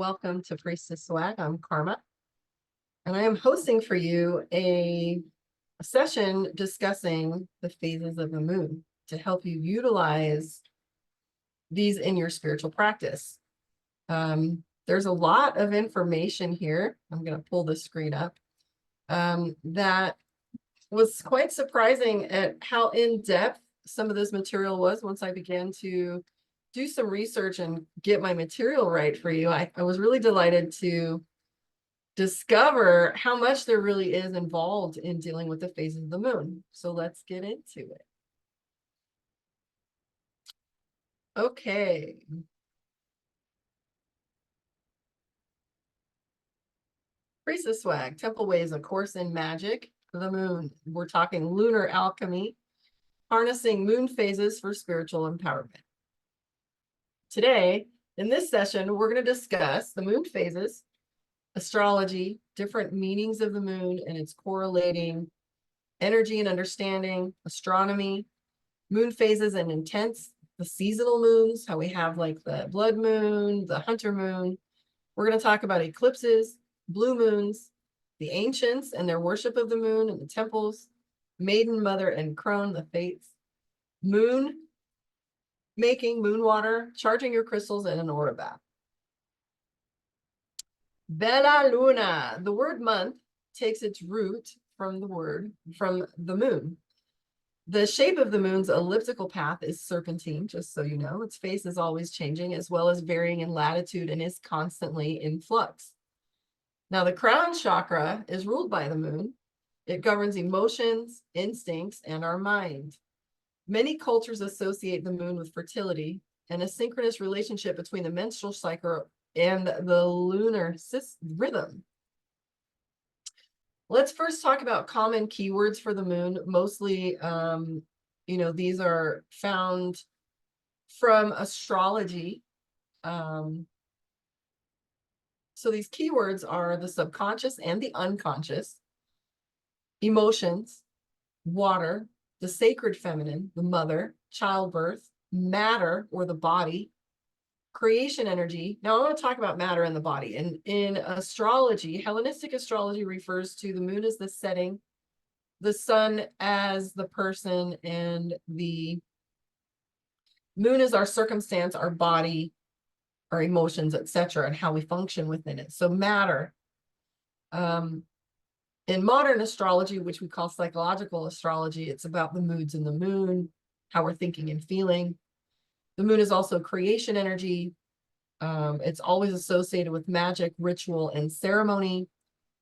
Welcome to Priestess Swag. I'm Karma, and I am hosting for you a session discussing the phases of the moon to help you utilize these in your spiritual practice. There's a lot of information here. I'm going to pull the screen up. That was quite surprising at how in-depth some of this material was once I began to do some research and get my material right for you. I was really delighted to discover how much there really is involved in dealing with the phases of the moon. So let's get into it. Okay. Priestess Swag, Temple Ways, A Course in Magic, the moon. We're talking lunar alchemy, harnessing moon phases for spiritual empowerment. Today, in this session, we're going to discuss the moon phases, astrology, different meanings of the moon and its correlating energy and understanding, astronomy, moon phases and intents, the seasonal moons, how we have like the blood moon, the hunter moon. We're going to talk about eclipses, blue moons, the ancients and their worship of the moon and the temples, Maiden, Mother, and Crone, the fates, moon making, moon water, charging your crystals, and an aura bath. Bella Luna, the word month takes its root from the moon. The shape of the moon's elliptical path is serpentine, just so you know. Its face is always changing, as well as varying in latitude, and is constantly in flux. Now, the crown chakra is ruled by the moon. It governs emotions, instincts, and our mind. Many cultures associate the moon with fertility and a synchronous relationship between the menstrual cycle and the lunar rhythm. Let's first talk about common keywords for the moon. Mostly, these are found from astrology. So these keywords are the subconscious and the unconscious, emotions, water, the sacred feminine, the mother, childbirth, matter or the body, creation energy. Now I want to talk about matter and the body. And in astrology, Hellenistic astrology refers to the moon as the setting, the sun as the person, and the moon is our circumstance, our body, our emotions, etc., and how we function within it. So matter. In modern astrology, which we call psychological astrology, it's about the moods in the moon, how we're thinking and feeling. The moon is also creation energy. It's always associated with magic, ritual, and ceremony.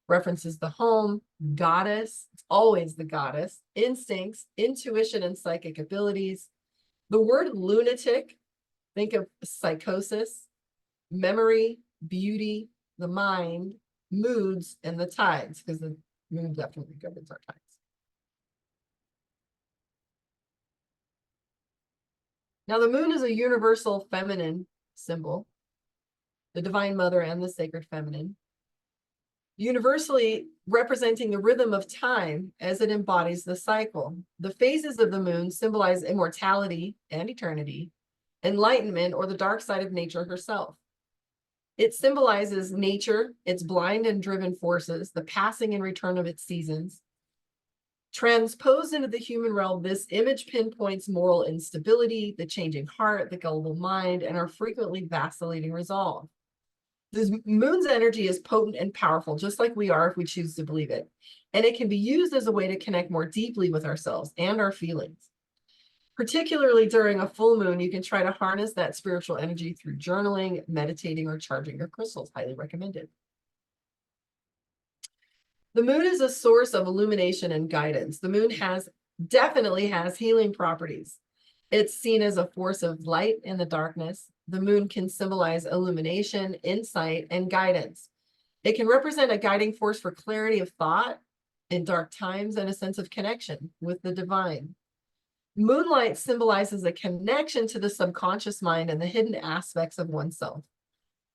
References the home, goddess, it's always the goddess, instincts, intuition, and psychic abilities. The word lunatic, think of psychosis, memory, beauty, the mind, moods, and the tides, because the moon definitely governs our tides. Now, the moon is a universal feminine symbol, the divine mother and the sacred feminine, universally representing the rhythm of time as it embodies the cycle. The phases of the moon symbolize immortality and eternity, enlightenment, or the dark side of nature herself. It symbolizes nature, its blind and driven forces, the passing and return of its seasons. Transposed into the human realm, this image pinpoints moral instability, the changing heart, the gullible mind, and our frequently vacillating resolve. The moon's energy is potent and powerful, just like we are if we choose to believe it. And it can be used as a way to connect more deeply with ourselves and our feelings. Particularly during a full moon, you can try to harness that spiritual energy through journaling, meditating, or charging your crystals. Highly recommended. The moon is a source of illumination and guidance. The moon definitely has healing properties. It's seen as a force of light in the darkness. The moon can symbolize illumination, insight, and guidance. It can represent a guiding force for clarity of thought in dark times and a sense of connection with the divine. Moonlight symbolizes a connection to the subconscious mind and the hidden aspects of oneself.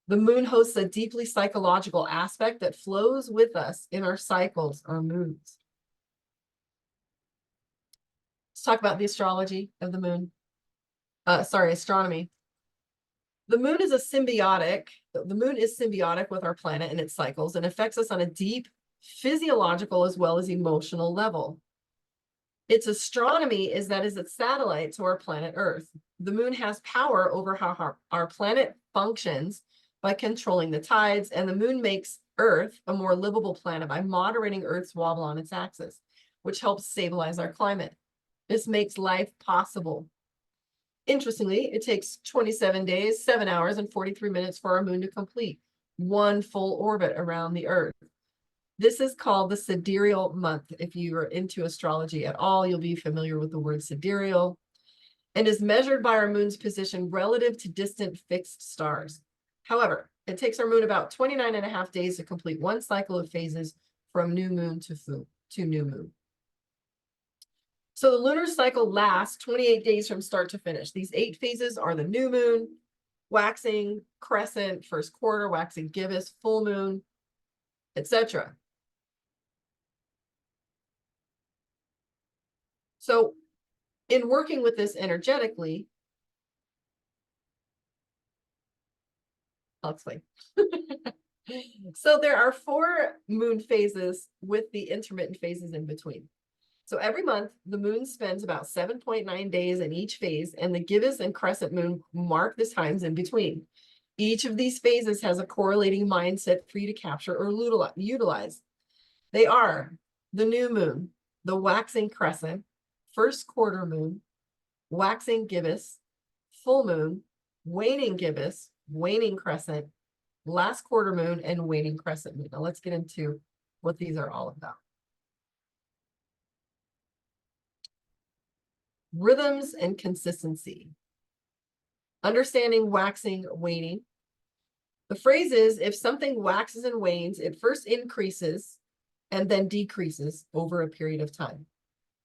The moon hosts a deeply psychological aspect that flows with us in our cycles or moods. Let's talk about the astrology of the moon. Astronomy. The moon is the moon is symbiotic with our planet and its cycles and affects us on a deep physiological as well as emotional level. Its astronomy is that is its satellite to our planet Earth. The moon has power over how our planet functions by controlling the tides, and the moon makes Earth a more livable planet by moderating Earth's wobble on its axis, which helps stabilize our climate. This makes life possible. Interestingly, it takes 27 days, 7 hours, and 43 minutes for our moon to complete one full orbit around the Earth. This is called the sidereal month. If you are into astrology at all, you'll be familiar with the word sidereal, and is measured by our moon's position relative to distant fixed stars. However, it takes our moon about 29.5 days to complete one cycle of phases from new moon to new moon. So the lunar cycle lasts 28 days from start to finish. These 8 phases are the new moon, waxing, crescent, first quarter, waxing gibbous, full moon, etc. So in working with this energetically, I'll explain. So there are 4 moon phases with the intermittent phases in between. So every month, the moon spends about 7.9 days in each phase, and the gibbous and crescent moon mark the times in between. Each of these phases has a correlating mindset for you to capture or utilize. They are the new moon, the waxing crescent, first quarter moon, waxing gibbous, full moon, waning gibbous, waning crescent, last quarter moon, and waning crescent moon. Now let's get into what these are all about. Rhythms and consistency. Understanding waxing, waning. The phrase is, if something waxes and wanes, it first increases and then decreases over a period of time.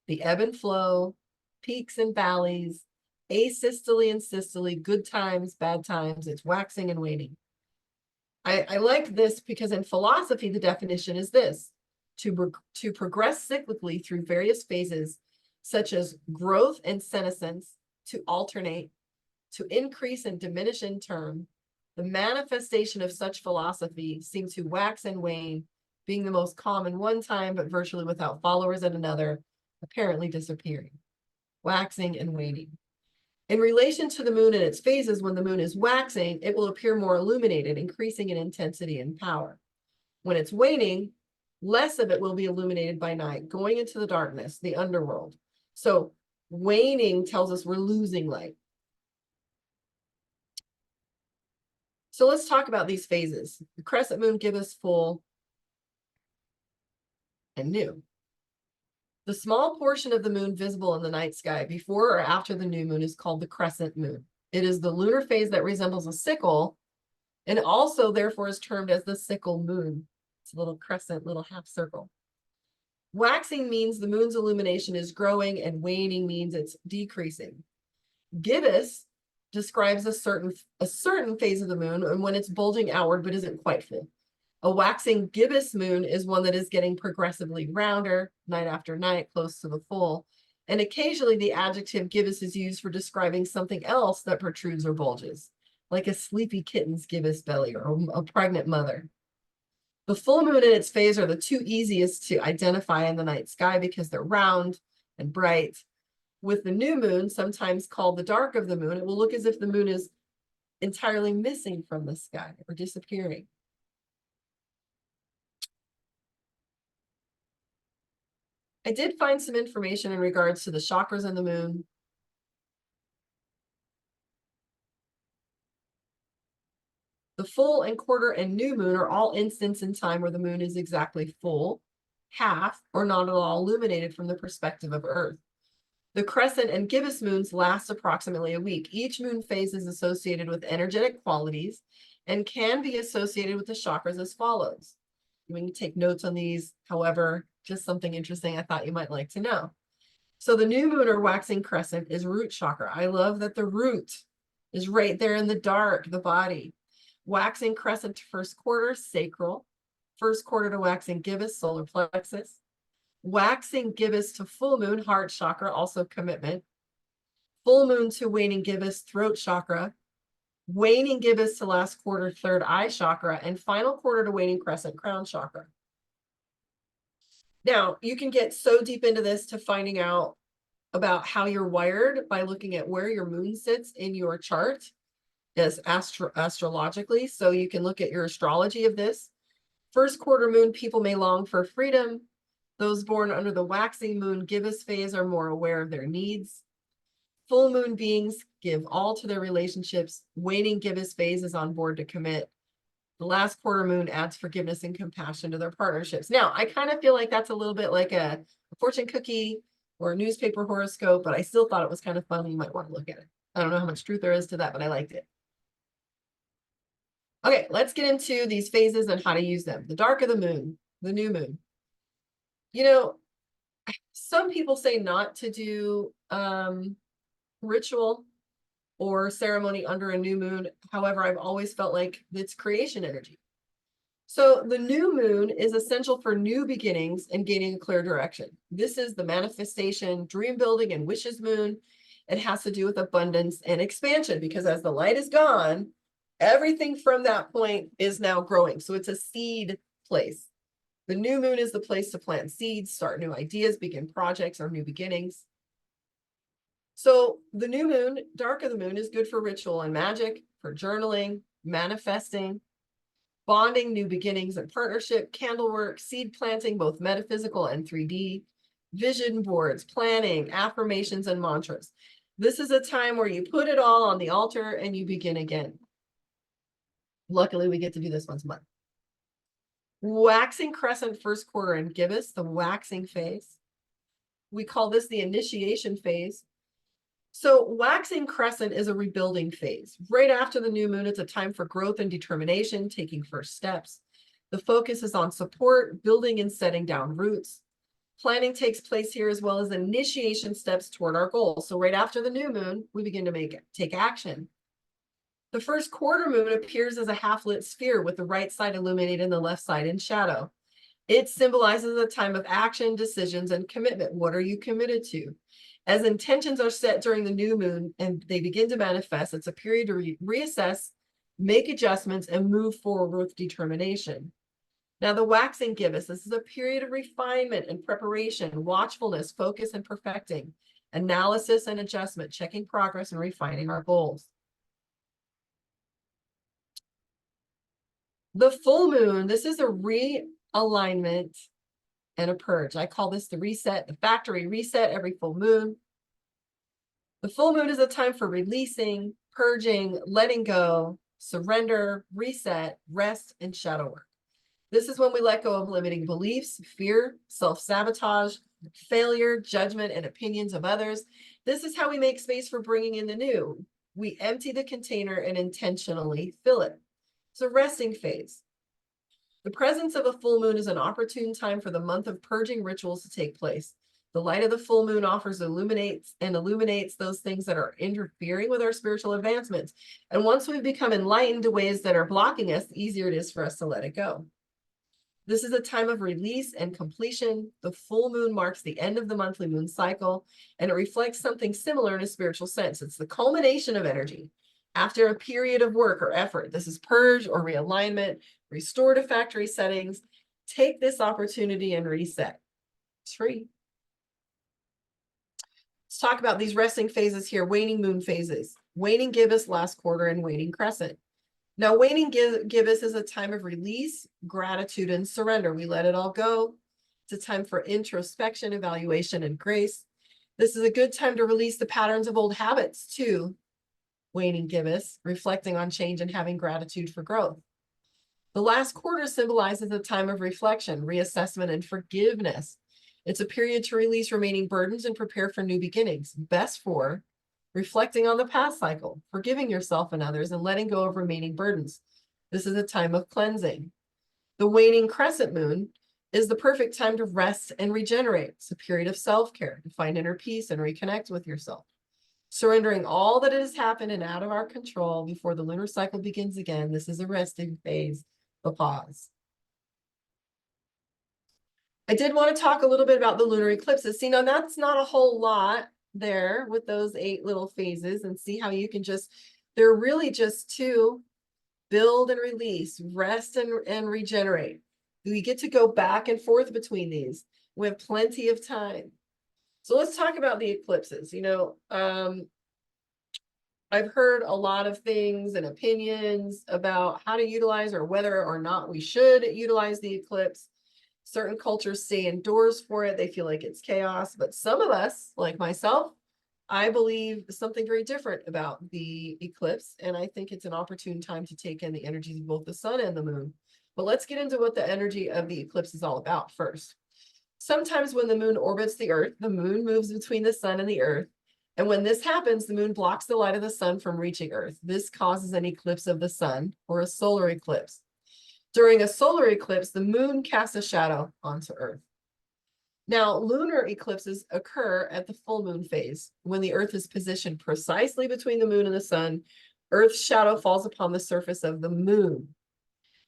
The ebb and flow, peaks and valleys, asystole and systole, good times, bad times, it's waxing and waning. I like this because in philosophy, the definition is this: to progress cyclically through various phases, such as growth and senescence, to alternate, to increase and diminish in term. The manifestation of such philosophy seems to wax and wane, being the most common one time, but virtually without followers at another, apparently disappearing. Waxing and waning. In relation to the moon and its phases, when the moon is waxing, it will appear more illuminated, increasing in intensity and power. When it's waning, less of it will be illuminated by night, going into the darkness, the underworld. So waning tells us we're losing light. So let's talk about these phases. The crescent moon gibbous, full, and new. The small portion of the moon visible in the night sky before or after the new moon is called the crescent moon. It is the lunar phase that resembles a sickle, and also therefore is termed as the sickle moon. It's a little crescent, little half circle. Waxing means the moon's illumination is growing, and waning means it's decreasing. Gibbous describes a certain phase of the moon and when it's bulging outward but isn't quite full. A waxing gibbous moon is one that is getting progressively rounder night after night, close to the full. And occasionally the adjective gibbous is used for describing something else that protrudes or bulges, like a sleepy kitten's gibbous belly or a pregnant mother. The full moon and its phase are the 2 easiest to identify in the night sky because they're round and bright. With the new moon, sometimes called the dark of the moon, it will look as if the moon is entirely missing from the sky or disappearing. I did find some information in regards to the chakras and the moon. The full and quarter and new moon are all instants in time where the moon is exactly full, half, or not at all illuminated from the perspective of Earth. The crescent and gibbous moons last approximately a week. Each moon phase is associated with energetic qualities and can be associated with the chakras as follows. You can take notes on these, however, just something interesting I thought you might like to know. So the new moon or waxing crescent is root chakra. I love that the root is right there in the dark, the body. Waxing crescent to first quarter, sacral. First quarter to waxing gibbous, solar plexus. Waxing gibbous to full moon, heart chakra, also commitment. Full moon to waning gibbous, throat chakra. Waning gibbous to last quarter, third eye chakra, and final quarter to waning crescent crown chakra. Now, you can get so deep into this to finding out about how you're wired by looking at where your moon sits in your chart as astrologically. So you can look at your astrology of this. First quarter moon, people may long for freedom. Those born under the waxing moon gibbous phase are more aware of their needs. Full moon beings give all to their relationships. Waning gibbous phase is on board to commit. The last quarter moon adds forgiveness and compassion to their partnerships. Now, I kind of feel like that's a little bit like a fortune cookie or a newspaper horoscope, but I still thought it was kind of fun. You might want to look at it. I don't know how much truth there is to that, but I liked it. Okay, let's get into these phases and how to use them. The dark of the moon, the new moon. You know, some people say not to do ritual or ceremony under a new moon. However, I've always felt like it's creation energy. So the new moon is essential for new beginnings and gaining a clear direction. This is the manifestation, dream building, and wishes moon. It has to do with abundance and expansion because as the light is gone, everything from that point is now growing. So it's a seed place. The new moon is the place to plant seeds, start new ideas, begin projects or new beginnings. So the new moon, dark of the moon, is good for ritual and magic, for journaling, manifesting, bonding, new beginnings and partnership, candle work, seed planting, both metaphysical and 3D, vision boards, planning, affirmations, and mantras. This is a time where you put it all on the altar and you begin again. Luckily, we get to do this once a month. Waxing crescent first quarter in gibbous, the waxing phase. We call this the initiation phase. So waxing crescent is a rebuilding phase. Right after the new moon, it's a time for growth and determination, taking first steps. The focus is on support, building and setting down roots. Planning takes place here as well as initiation steps toward our goals. So right after the new moon, we begin to take action. The first quarter moon appears as a half-lit sphere with the right side illuminated and the left side in shadow. It symbolizes a time of action, decisions, and commitment. What are you committed to? As intentions are set during the new moon and they begin to manifest, it's a period to reassess, make adjustments, and move forward with determination. Now, the waxing gibbous, this is a period of refinement and preparation, watchfulness, focus, and perfecting, analysis and adjustment, checking progress and refining our goals. The full moon, this is a realignment and a purge. I call this the reset, the factory reset every full moon. The full moon is a time for releasing, purging, letting go, surrender, reset, rest, and shadow work. This is when we let go of limiting beliefs, fear, self-sabotage, failure, judgment, and opinions of others. This is how we make space for bringing in the new. We empty the container and intentionally fill it. It's a resting phase. The presence of a full moon is an opportune time for the month of purging rituals to take place. The light of the full moon illuminates those things that are interfering with our spiritual advancements. And once we've become enlightened to ways that are blocking us, the easier it is for us to let it go. This is a time of release and completion. The full moon marks the end of the monthly moon cycle, and it reflects something similar in a spiritual sense. It's the culmination of energy after a period of work or effort. This is purge or realignment, restore to factory settings. Take this opportunity and reset. It's free. Let's talk about these resting phases here, waning moon phases. Waning gibbous last quarter and waning crescent. Now, waning gibbous is a time of release, gratitude, and surrender. We let it all go. It's a time for introspection, evaluation, and grace. This is a good time to release the patterns of old habits too. Waning gibbous, reflecting on change and having gratitude for growth. The last quarter symbolizes a time of reflection, reassessment, and forgiveness. It's a period to release remaining burdens and prepare for new beginnings. Best for reflecting on the past cycle, forgiving yourself and others, and letting go of remaining burdens. This is a time of cleansing. The waning crescent moon is the perfect time to rest and regenerate. It's a period of self-care, to find inner peace and reconnect with yourself. Surrendering all that has happened and out of our control before the lunar cycle begins again. This is a resting phase, a pause. I did want to talk a little bit about the lunar eclipses. See, now that's not a whole lot there with those 8 little phases, and see how you can just They're really just to build and release, rest and regenerate. We get to go back and forth between these. We have plenty of time. So let's talk about the eclipses. I've heard a lot of things and opinions about how to utilize or whether or not we should utilize the eclipse. Certain cultures stay indoors for it. They feel like it's chaos. But some of us, like myself, I believe something very different about the eclipse. And I think it's an opportune time to take in the energies of both the sun and the moon. But let's get into what the energy of the eclipse is all about first. Sometimes when the moon orbits the earth, the moon moves between the sun and the earth. And when this happens, the moon blocks the light of the sun from reaching earth. This causes an eclipse of the sun, or a solar eclipse. During a solar eclipse, the moon casts a shadow onto earth. Now, lunar eclipses occur at the full moon phase. When the earth is positioned precisely between the moon and the sun, earth's shadow falls upon the surface of the moon.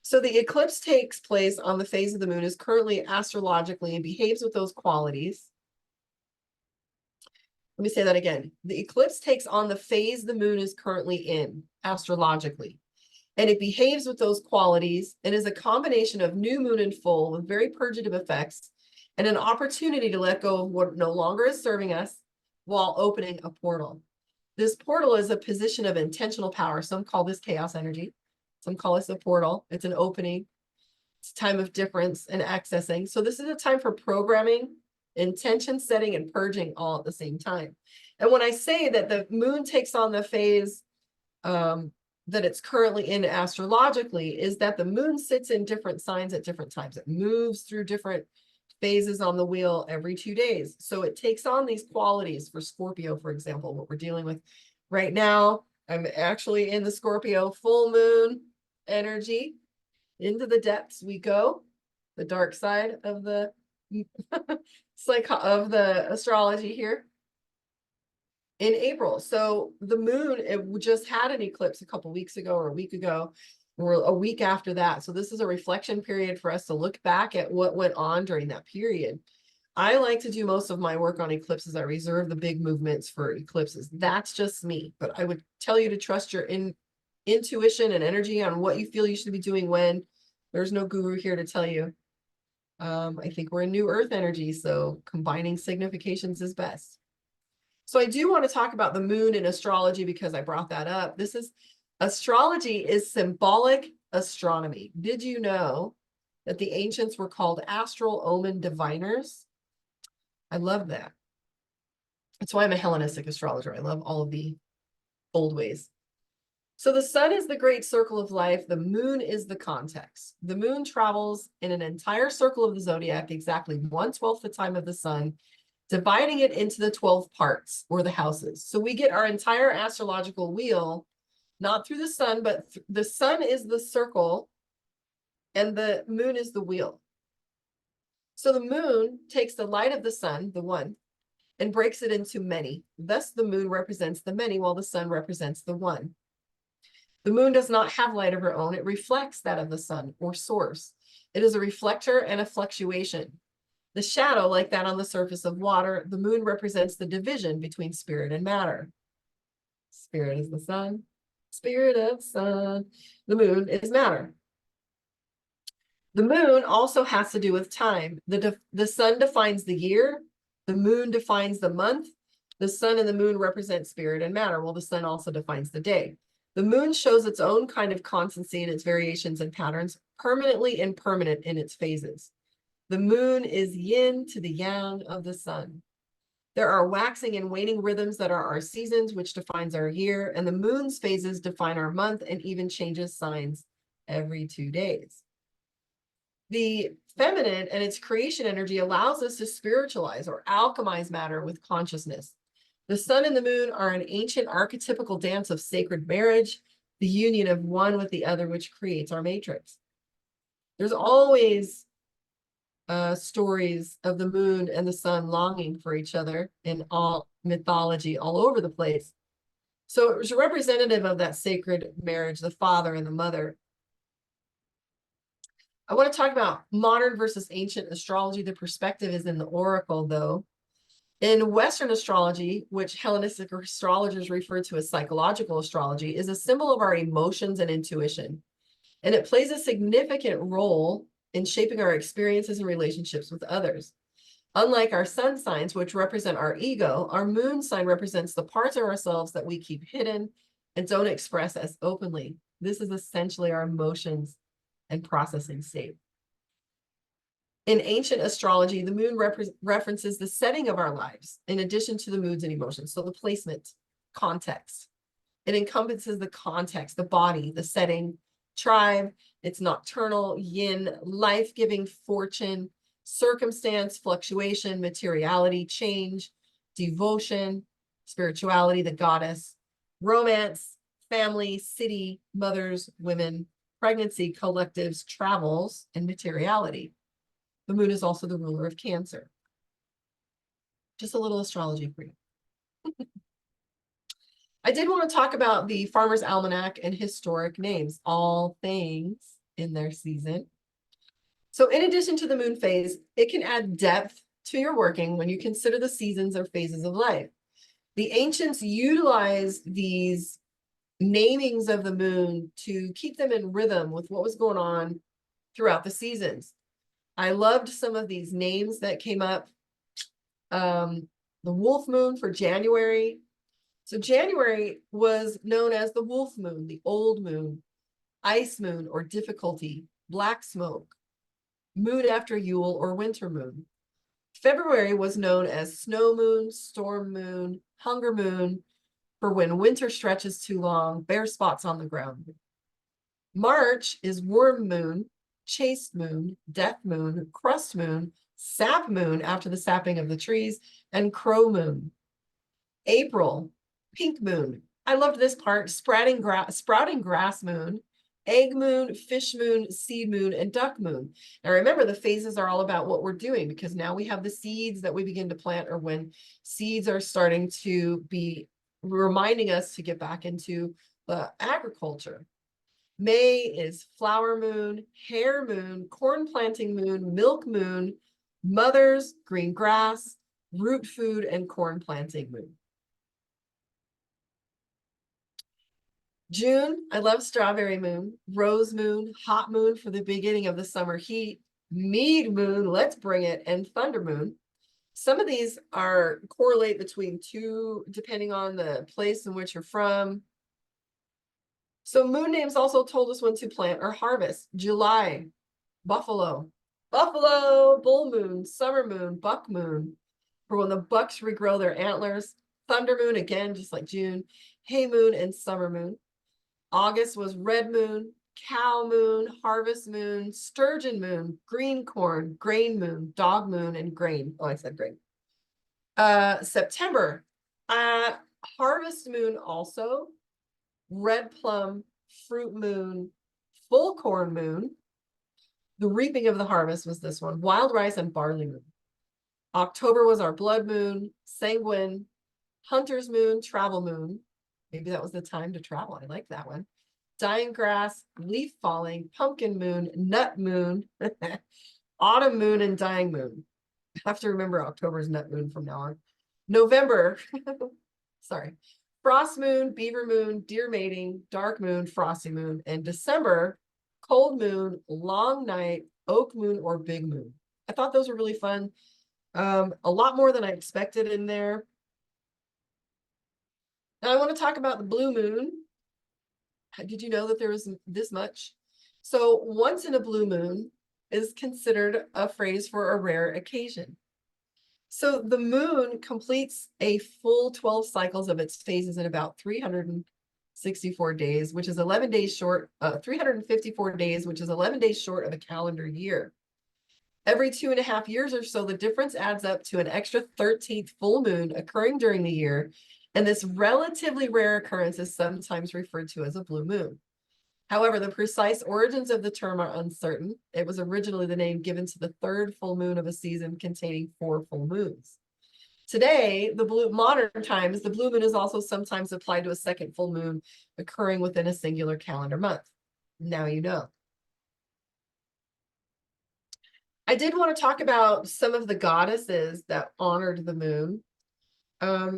So the eclipse takes place on the phase of the moon is currently astrologically and behaves with those qualities. Let me say that again. The eclipse takes on the phase the moon is currently in astrologically, and it behaves with those qualities and is a combination of new moon and full with very purgative effects and an opportunity to let go of what no longer is serving us while opening a portal. This portal is a position of intentional power. Some call this chaos energy. Some call this a portal. It's an opening. It's a time of difference and accessing. So this is a time for programming, intention setting, and purging all at the same time. And when I say that the moon takes on the phase that it's currently in astrologically, is that the moon sits in different signs at different times. It moves through different phases on the wheel every 2 days. So it takes on these qualities. For Scorpio, for example, what we're dealing with right now, I'm actually in the Scorpio full moon energy. Into the depths we go, the dark side of the of the astrology here in April. So the moon, it just had an eclipse a couple weeks ago or a week ago, or a week after that. So this is a reflection period for us to look back at what went on during that period. I like to do most of my work on eclipses. I reserve the big movements for eclipses. That's just me, but I would tell you to trust your intuition and energy on what you feel you should be doing when. There's no guru here to tell you. I think we're in new earth energy, so combining significations is best. So I do want to talk about the moon in astrology because I brought that up. Astrology is symbolic astronomy. Did you know that the ancients were called astral omen diviners? I love that. That's why I'm a Hellenistic astrologer. I love all of the old ways. So the sun is the great circle of life. The moon is the context. The moon travels in an entire circle of the zodiac, exactly 1/12 the time of the sun, dividing it into the 12 parts or the houses. So we get our entire astrological wheel, not through the sun, but the sun is the circle and the moon is the wheel. So the moon takes the light of the sun, the one, and breaks it into many. Thus the moon represents the many while the sun represents the one. The moon does not have light of her own. It reflects that of the sun or source. It is a reflector and a fluctuation. The shadow, like that on the surface of water, the moon represents the division between spirit and matter. Spirit is the sun. Spirit of sun. The moon is matter. The moon also has to do with time. The sun defines the year. The moon defines the month. The sun and the moon represent spirit and matter, while the sun also defines the day. The moon shows its own kind of constancy in its variations and patterns, permanently impermanent in its phases. The moon is yin to the yang of the sun. There are waxing and waning rhythms that are our seasons, which defines our year, and the moon's phases define our month and even changes signs every 2 days. The feminine and its creation energy allows us to spiritualize or alchemize matter with consciousness. The sun and the moon are an ancient archetypical dance of sacred marriage, the union of one with the other, which creates our matrix. There's always stories of the moon and the sun longing for each other in all mythology all over the place. So it was representative of that sacred marriage, the father and the mother. I want to talk about modern versus ancient astrology. The perspective is in the oracle, though. In Western astrology, which Hellenistic astrologers refer to as psychological astrology, is a symbol of our emotions and intuition. And it plays a significant role in shaping our experiences and relationships with others. Unlike our sun signs, which represent our ego, our moon sign represents the parts of ourselves that we keep hidden and don't express as openly. This is essentially our emotions and processing state. In ancient astrology, the moon references the setting of our lives, in addition to the moods and emotions. So the placement, context. It encompasses the context, the body, the setting, tribe, it's nocturnal, yin, life-giving fortune, circumstance, fluctuation, materiality, change, devotion, spirituality, the goddess, romance, family, city, mothers, women, pregnancy, collectives, travels, and materiality. The moon is also the ruler of Cancer. Just a little astrology for you. I did want to talk about the Farmer's Almanac and historic names, all things in their season. So in addition to the moon phase, it can add depth to your working when you consider the seasons or phases of life. The ancients utilized these namings of the moon to keep them in rhythm with what was going on throughout the seasons. I loved some of these names that came up. The wolf moon for January. So January was known as the wolf moon, the old moon, ice moon or difficulty, black smoke, moon after Yule or winter moon. February was known as snow moon, storm moon, hunger moon, for when winter stretches too long, bare spots on the ground. March is worm moon, chaste moon, death moon, crust moon, sap moon after the sapping of the trees, and crow moon. April, pink moon. I loved this part, sprouting grass moon, egg moon, fish moon, seed moon, and duck moon. Now remember, the phases are all about what we're doing, because now we have the seeds that we begin to plant, or when seeds are starting to be reminding us to get back into the agriculture. May is flower moon, hare moon, corn planting moon, milk moon, mothers, green grass, root food, and corn planting moon. June, I love strawberry moon, rose moon, hot moon for the beginning of the summer heat, mead moon, let's bring it, and thunder moon. Some of these are correlate between two, depending on the place in which you're from. So moon names also told us when to plant or harvest. July, buffalo, bull moon, summer moon, buck moon, for when the bucks regrow their antlers. Thunder moon, again, just like June, hay moon, and summer moon. August was red moon, cow moon, harvest moon, sturgeon moon, green corn, grain moon, dog moon, and grain. Oh, I said grain. September, harvest moon also, red plum, fruit moon, full corn moon. The reaping of the harvest was this one, wild rice and barley moon. October was our blood moon, sanguine, hunter's moon, travel moon. Maybe that was the time to travel. I like that one. Dying grass, leaf falling, pumpkin moon, nut moon, autumn moon, and dying moon. I have to remember October's nut moon from now on. November, sorry, frost moon, beaver moon, deer mating, dark moon, frosty moon, and December, cold moon, long night, oak moon, or big moon. I thought those were really fun. A lot more than I expected in there. Now I want to talk about the blue moon. Did you know that there was this much? So once in a blue moon is considered a phrase for a rare occasion. So the moon completes a full 12 cycles of its phases in about 364 days, which is 11 days short, 354 days, which is 11 days short of a calendar year. Every 2.5 years or so, the difference adds up to an extra 13th full moon occurring during the year. And this relatively rare occurrence is sometimes referred to as a blue moon. However, the precise origins of the term are uncertain. It was originally the name given to the third full moon of a season containing 4 full moons. Today, modern times, the blue moon is also sometimes applied to a second full moon occurring within a singular calendar month. Now you know. I did want to talk about some of the goddesses that honored the moon.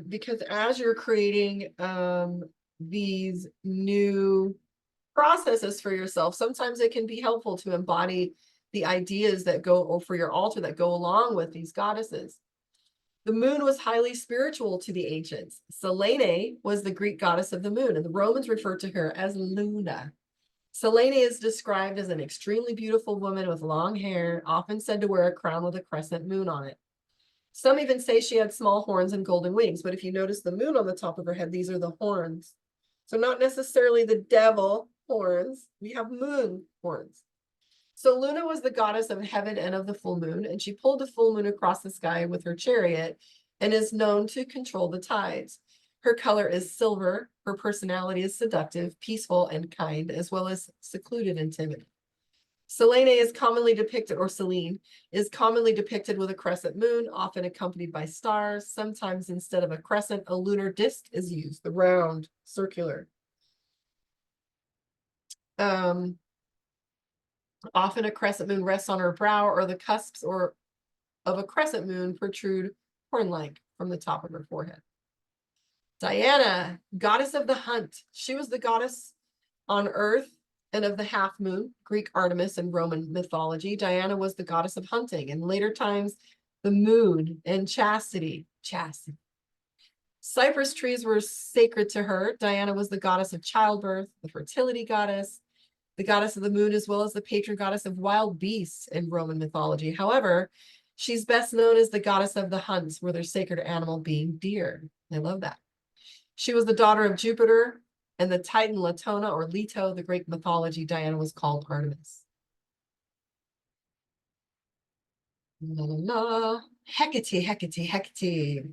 Because as you're creating these new processes for yourself, sometimes it can be helpful to embody the ideas that go, or for your altar, that go along with these goddesses. The moon was highly spiritual to the ancients. Selene was the Greek goddess of the moon, and the Romans referred to her as Luna. Selene is described as an extremely beautiful woman with long hair, often said to wear a crown with a crescent moon on it. Some even say she had small horns and golden wings, but if you notice the moon on the top of her head, these are the horns. So not necessarily the devil horns, we have moon horns. So Luna was the goddess of heaven and of the full moon, and she pulled the full moon across the sky with her chariot and is known to control the tides. Her color is silver. Her personality is seductive, peaceful, and kind, as well as secluded and timid. Selene is commonly depicted, or Selene, is commonly depicted with a crescent moon, often accompanied by stars. Sometimes instead of a crescent, a lunar disc is used, the round, circular. Often a crescent moon rests on her brow, or the cusps of a crescent moon protrude horn-like from the top of her forehead. Diana, goddess of the hunt. She was the goddess on earth and of the half moon, Greek Artemis and Roman mythology. Diana was the goddess of hunting. In later times, the moon and chastity. Cypress trees were sacred to her. Diana was the goddess of childbirth, the fertility goddess, the goddess of the moon, as well as the patron goddess of wild beasts in Roman mythology. However, she's best known as the goddess of the hunts, with her sacred animal being deer. I love that. She was the daughter of Jupiter and the Titan Latona, or Leto. The Greek mythology, Diana was called Artemis. Hecate.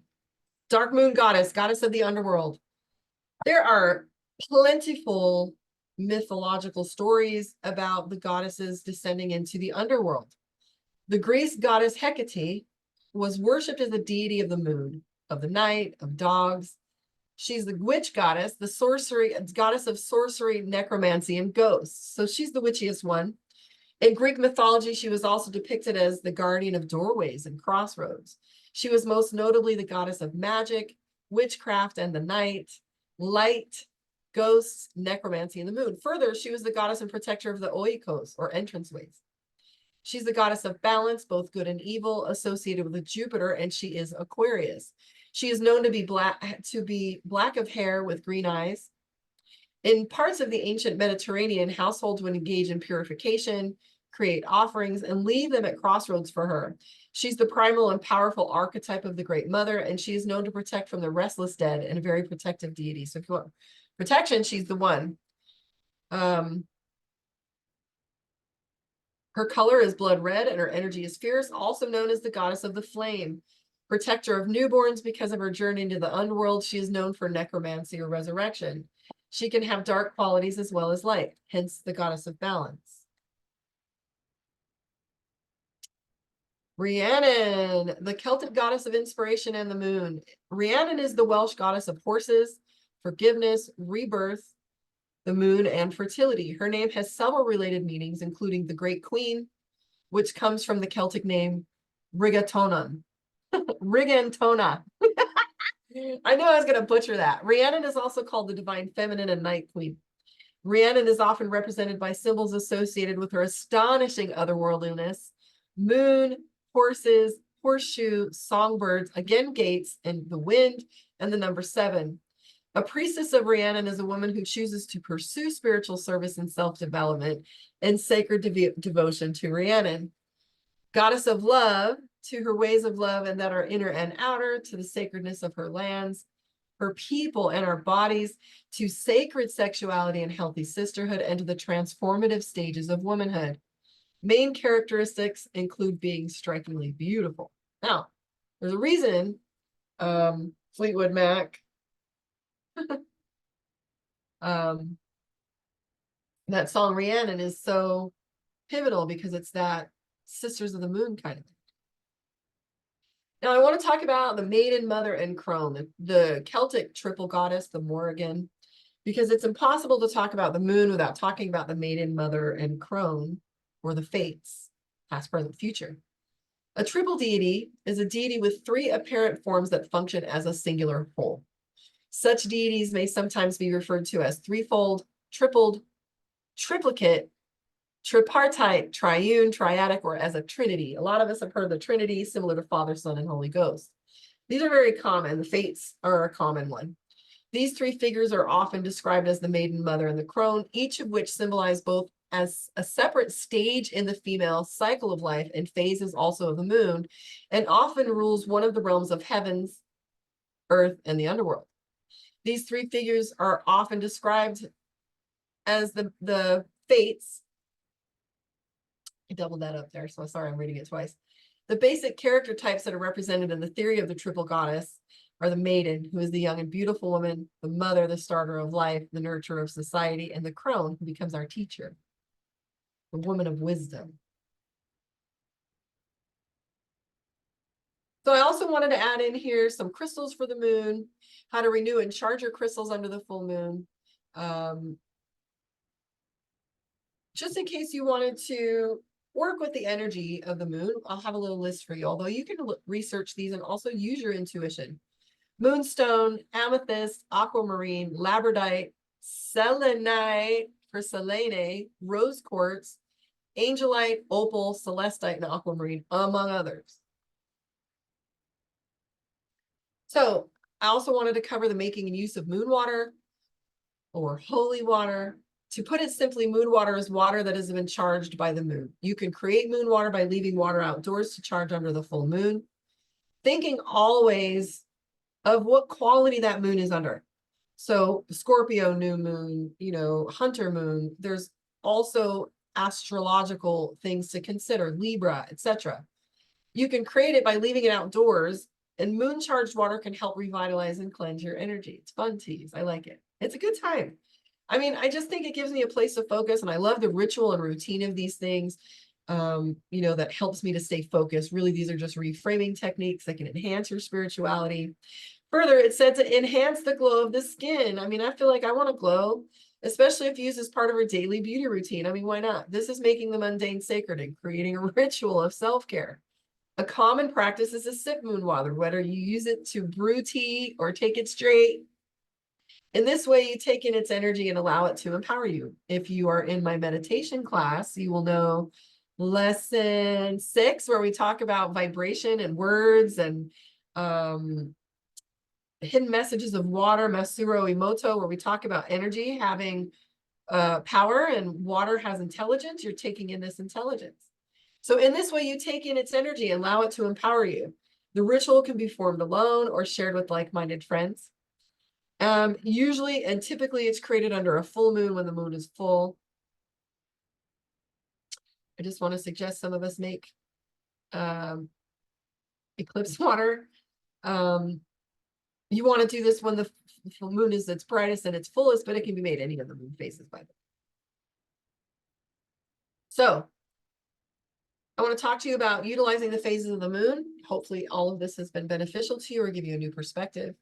Dark moon goddess, goddess of the underworld. There are plentiful mythological stories about the goddesses descending into the underworld. The Greek goddess Hecate was worshipped as the deity of the moon, of the night, of dogs. She's the witch goddess, the goddess of sorcery, necromancy, and ghosts. So she's the witchiest one. In Greek mythology, she was also depicted as the guardian of doorways and crossroads. She was most notably the goddess of magic, witchcraft, and the night, light, ghosts, necromancy, and the moon. Further, she was the goddess and protector of the oikos, or entranceways. She's the goddess of balance, both good and evil, associated with Jupiter, and she is Aquarius. She is known to be black of hair with green eyes. In parts of the ancient Mediterranean, households would engage in purification, create offerings, and leave them at crossroads for her. She's the primal and powerful archetype of the Great Mother, and she is known to protect from the restless dead, and a very protective deity. So if you want protection, she's the one. Her color is blood red, and her energy is fierce, also known as the goddess of the flame. Protector of newborns, because of her journey into the underworld, she is known for necromancy or resurrection. She can have dark qualities as well as light, hence the goddess of balance. Rhiannon, the Celtic goddess of inspiration and the moon. Rhiannon is the Welsh goddess of horses, forgiveness, rebirth, the moon, and fertility. Her name has several related meanings, including the Great Queen, which comes from the Celtic name Rigatonon. Rigantona. I knew I was going to butcher that. Rhiannon is also called the divine feminine and night queen. Rhiannon is often represented by symbols associated with her astonishing otherworldliness: moon, horses, horseshoe, songbirds, again gates, and the wind, and the number 7. A priestess of Rhiannon is a woman who chooses to pursue spiritual service and self-development and sacred devotion to Rhiannon. Goddess of love, to her ways of love and that are inner and outer, to the sacredness of her lands, her people, and our bodies, to sacred sexuality and healthy sisterhood, and to the transformative stages of womanhood. Main characteristics include being strikingly beautiful. Now, there's a reason Fleetwood Mac that song Rhiannon is so pivotal, because it's that Sisters of the Moon kind of thing. Now I want to talk about the Maiden, Mother, and Crone, the Celtic triple goddess, the Morrigan, because it's impossible to talk about the moon without talking about the Maiden, Mother, and Crone, or the Fates. past, present, future. A triple deity is a deity with three apparent forms that function as a singular whole. Such deities may sometimes be referred to as threefold, tripled, triplicate, tripartite, triune, triadic, or as a trinity. A lot of us have heard of the Trinity, similar to Father, Son, and Holy Ghost. These are very common. The fates are a common one. These three figures are often described as the Maiden, Mother, and the Crone, each of which symbolize both as a separate stage in the female cycle of life and phases also of the moon, and often rules one of the realms of heavens, earth, and the underworld. These three figures are often described as the fates. I doubled that up there, so sorry, I'm reading it twice. The basic character types that are represented in the theory of the triple goddess are the Maiden, who is the young and beautiful woman, the Mother, the starter of life, the nurturer of society, and the Crone, who becomes our teacher, the woman of wisdom. So I also wanted to add in here some crystals for the moon, how to renew and charge your crystals under the full moon. Just in case you wanted to work with the energy of the moon, I'll have a little list for you, although you can research these and also use your intuition. Moonstone, amethyst, aquamarine, labradorite, selenite for selene, rose quartz, angelite, opal, celestite, and aquamarine, among others. So I also wanted to cover the making and use of moon water or holy water. To put it simply, moon water is water that has been charged by the moon. You can create moon water by leaving water outdoors to charge under the full moon. Thinking always of what quality that moon is under. So Scorpio new moon, Hunter moon. There's also astrological things to consider, Libra, etc. You can create it by leaving it outdoors, and moon charged water can help revitalize and cleanse your energy. It's fun to use. I like it. It's a good time. I mean, I just think it gives me a place to focus, and I love the ritual and routine of these things. That helps me to stay focused. Really, these are just reframing techniques that can enhance your spirituality. Further, it said to enhance the glow of the skin. I mean, I feel like I want to glow, especially if used as part of our daily beauty routine. I mean, why not? This is making the mundane sacred and creating a ritual of self-care. A common practice is to sip moon water, whether you use it to brew tea or take it straight. In this way, you take in its energy and allow it to empower you. If you are in my meditation class, you will know lesson 6, where we talk about vibration and words and hidden messages of water, Masuro Emoto, where we talk about energy having power, and water has intelligence. You're taking in this intelligence. So in this way, you take in its energy and allow it to empower you. The ritual can be formed alone or shared with like-minded friends. Usually and typically it's created under a full moon when the moon is full. I just want to suggest some of us make eclipse water. You want to do this when the full moon is its brightest and its fullest, but it can be made any of the moon phases by the way. So I want to talk to you about utilizing the phases of the moon. Hopefully all of this has been beneficial to you or give you a new perspective.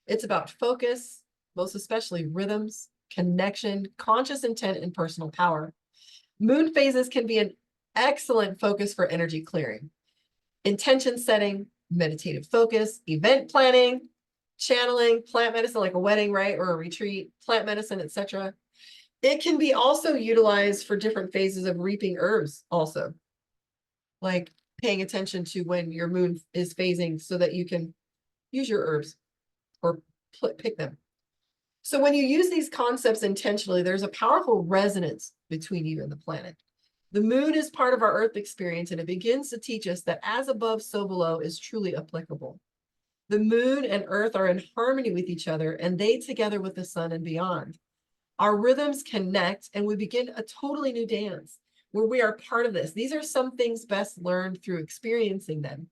It's about focus, most especially rhythms, connection, conscious intent, and personal power. Moon phases can be an excellent focus for energy clearing, intention setting, meditative focus, event planning, channeling, plant medicine, like a wedding, right? Or a retreat, plant medicine, etc. It can be also utilized for different phases of reaping herbs also, like paying attention to when your moon is phasing so that you can use your herbs or pick them. So when you use these concepts intentionally, there's a powerful resonance between you and the planet. The moon is part of our Earth experience, and it begins to teach us that as above, so below is truly applicable. The moon and Earth are in harmony with each other, and they together with the sun and beyond. Our rhythms connect, and we begin a totally new dance where we are part of this. These are some things best learned through experiencing them.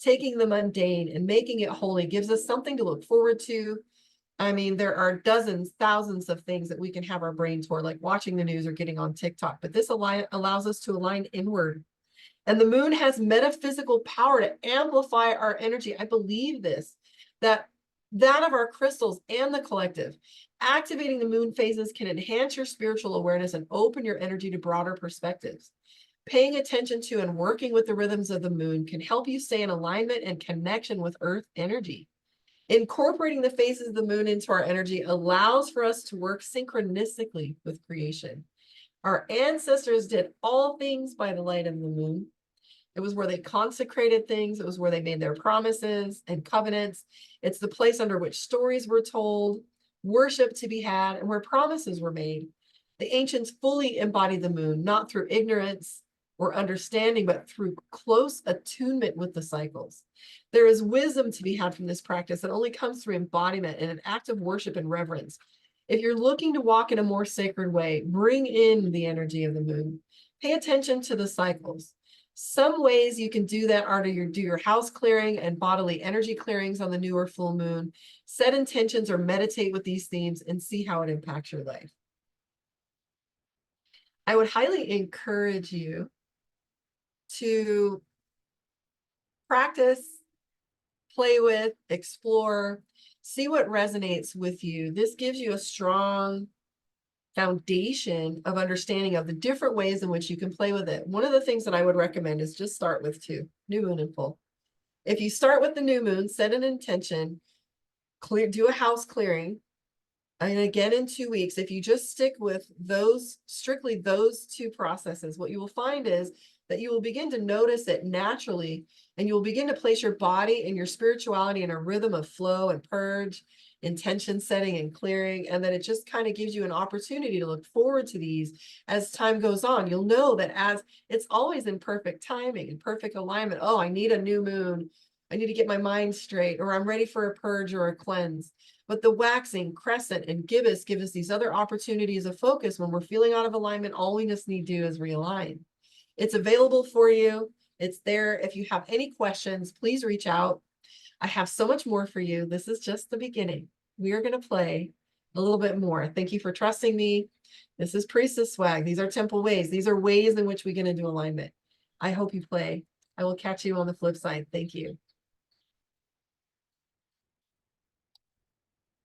Taking the mundane and making it holy gives us something to look forward to. I mean, there are dozens, thousands of things that we can have our brain toward, like watching the news or getting on TikTok, but this allows us to align inward. And the moon has metaphysical power to amplify our energy. I believe this, that of our crystals and the collective. Activating the moon phases can enhance your spiritual awareness and open your energy to broader perspectives. Paying attention to and working with the rhythms of the moon can help you stay in alignment and connection with Earth energy. Incorporating the phases of the moon into our energy allows for us to work synchronistically with creation. Our ancestors did all things by the light of the moon. It was where they consecrated things. It was where they made their promises and covenants. It's the place under which stories were told, worship to be had, and where promises were made. The ancients fully embodied the moon, not through ignorance or understanding, but through close attunement with the cycles. There is wisdom to be had from this practice that only comes through embodiment and an act of worship and reverence. If you're looking to walk in a more sacred way, bring in the energy of the moon. Pay attention to the cycles. Some ways you can do that are to do your house clearing and bodily energy clearings on the new or full moon. Set intentions or meditate with these themes and see how it impacts your life. I would highly encourage you to practice, play with, explore, see what resonates with you. This gives you a strong foundation of understanding of the different ways in which you can play with it. One of the things that I would recommend is just start with 2, new moon and full. If you start with the new moon, set an intention, do a house clearing. And again, in 2 weeks, if you just stick with strictly those 2 processes, what you will find is that you will begin to notice it naturally, and you will begin to place your body and your spirituality in a rhythm of flow and purge, intention setting and clearing, and that it just kind of gives you an opportunity to look forward to these as time goes on. You'll know that as it's always in perfect timing and perfect alignment. Oh, I need a new moon. I need to get my mind straight, or I'm ready for a purge or a cleanse. But the waxing, crescent, and gibbous give us these other opportunities of focus when we're feeling out of alignment. All we just need to do is realign. It's available for you. It's there. If you have any questions, please reach out. I have so much more for you. This is just the beginning. We are going to play a little bit more. Thank you for trusting me. This is Priestess Swag. These are temple ways. These are ways in which we get into alignment. I hope you play. I will catch you on the flip side. Thank you.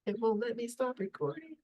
It won't let me stop recording.